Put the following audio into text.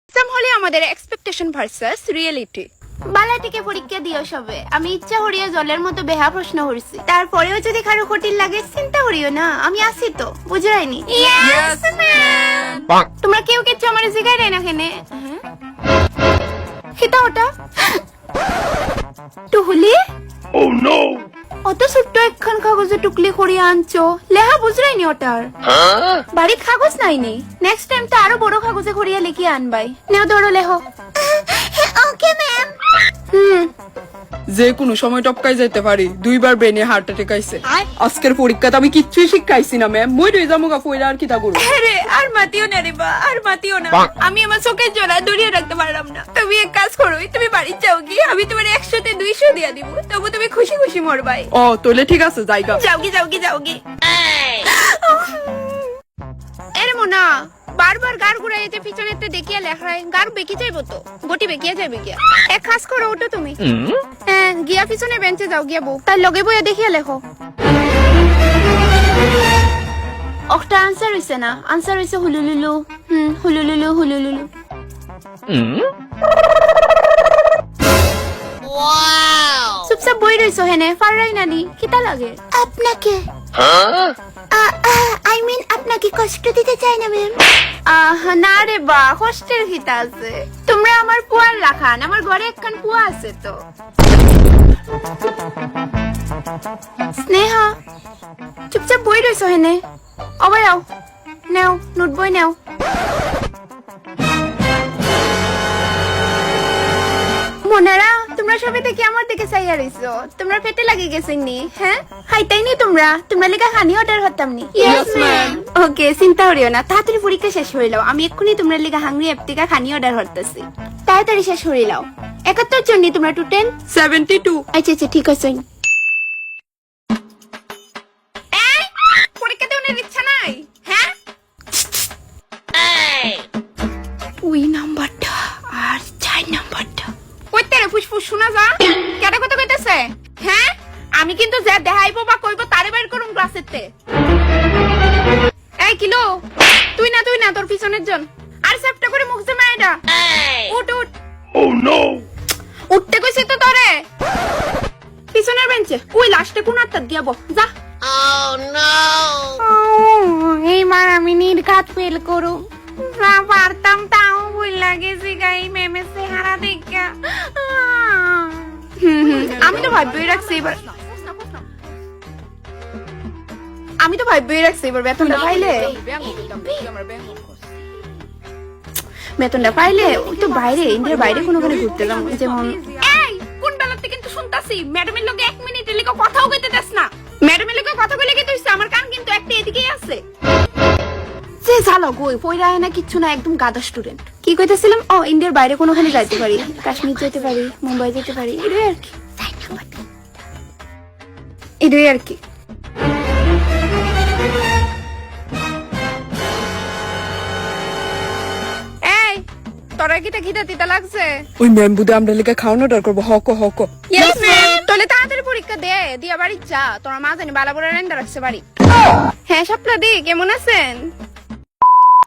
Exam হলে আমাদের expectation versus reality. বালাটিকে পরীক্ষা দিও সবে। আমি ইচ্ছা হরিয়া জলের মতো বেহা প্রশ্ন করছি, তারপরেও যদি কারো কঠিন লাগে চিন্তা করিও না, আমি আছি তো, বুঝাইনি? তোমরা কেউ কিছু আমার জিগাই দেয় না কেনে? খিতা ওটা টুহুলি? Oh no! অত ছোট্ট একখান কাগজে টুকলি করিয়া আনছো, লেহা বুঝরাইনি ওটার? বাড়ির কাগজ নাই নি, নেক্সট টাইম তো আরো বড় কাগজে করিয়া লিখিয়ে আনবাই। নেও ধরো লেহো। Okay ma'am. যে কোনো সময় টপকাই যেতে পারি, দুইবার ব্রেনে হার্ট অ্যাটাক আইছে। আজকের পরীক্ষাতে আমি কিচ্ছুই শিখাইছি না ম্যাম, মই রই যামু গা কইরা আর কিতা করব? আরে আর মাতিও না রে বা, আর মাতিও না। আমি আমার চোখের জোড়া দূরিয়ে রাখতে পারলাম না। তুমি এক কাজ করো, তুমি বাড়ি যাও গিয়ে, আমি তোমার 100-তে 200 দিয়া দিব, তবু তুমি খুশি খুশি মরবাই। ও তোলে ঠিক আছে, জায়গা যাওগি। এর মোনা বারবার গার ঘুরাইতে পিছনেতে দেখিয়া লেখায়, গার বেঁকে যাইব তো, গটি বেঁকিয়া যাইবে গিয়া। এক কাজ করো, ওঠো তুমি, হ্যাঁ গিয়া পিছনে বেঞ্চে যাও গিয়া বউ, তার লগে বইয়া দেখিয়া লেখো। একটা আনসার হইছে না, আনসার হইছে হুলুলুলু। হুলুলুলু। চুপচাপ বই রইছো হেনে, ফাররাই নানি, কিতা লাগে আপনাকে? আই মিন আপনাকে কষ্ট দিতে চাই না ম্যাম। না রে বা, কষ্টের খিতা আছে? তোমরা আমার পুয়ার রাখান, আমার ঘরে একখান পুয়া আছে তো। স্নেহা চুপচাপ বই রইছো হেনে, অবাই আও, নেও নোট বই নেও। মনেরা তোমরা সবে থেকে আমার দিকে চাইয়া রইছো, তোমরা পেটে লাগি গেছেন নি? হ্যাঁ খাইতাই নি তোমরা লিগা হানি অর্ডার হতাম নি? Yes, ma'am. ওকে, চিন্তা করিও না, তাড়াতাড়ি পরীক্ষা শেষ হইলাও, আমি এক্ষুনি তোমরা লিগা হাংরি অ্যাপ থেকে খানি অর্ডার হতাছি, তাড়াতাড়ি শেষ হইলাও। 71 জন নি তোমরা টোটাল? 72। আচ্ছা ঠিক আছে। পরীক্ষা দেওয়ার ইচ্ছা নাই? হ্যাঁ ওই নাম্বারটা আর 4 নাম্বারটা কইতেরে ফুসফুস শোনা যা, কেডা কথা কইতেছে? হ্যাঁ আমি কিন্তু যা দেখাইবো বা কইবো তারে বাইর করুম ক্লাসেতে। এই কিলো, তুই না তোর পিছনের জন, আর সেপটা করে মুখ জমা এটা। উঠ। Oh no! উঠতে কইছি তো তোরে। পিছনের বেঞ্চে ওই লাস্টে কোনারটা দিয়াবো, যা। Oh no! এইবার আমি নির্ঘাত ফেল করুম, না পারতাম তাও ভুল লাগেছি গাই মেমে চেহারা দেখা। আমি তো ভাবই রাখছি এবার, বেতনটা পাইলে ওই তো বাইরে, ইন্ডিয়ার বাইরে কোনোখানে ঘুরতে যাম, যেমন এই কোন বেলাতে কিন্তু শুনতাছি ম্যাডামের লগে 1 মিনিটের লেগে কথাও কইতে দেস না। ম্যাডামের লগে কথা কইলে কি তুইছে, আমার কান কিন্তু একটা এদিকেই আছে। যে জালো গই পয়রা না কিচ্ছু না, একদম গাদা স্টুডেন্ট। কি কইতেছিলাম? ও ইন্ডিয়ার বাইরে কোনোখানে যাইতে পারি, কাশ্মীর যেতে পারি, মুম্বাই যেতে পারি, এটাই আর কি। এই তোরা কিটা খিদা তিতা লাগছে? ওই ম্যাম বুদে আমরা লেগে খাওয়ানো অর্ডার করবো, হক। Yes ma'am. তাহলে তাড়াতাড়ি পরীক্ষা দে, দিয়া বাড়ি যা, তোরা মা জানি বালা বড় রান্না রাখছে বাড়ি। হ্যাঁ সাপলা দি, কেমন আছেন?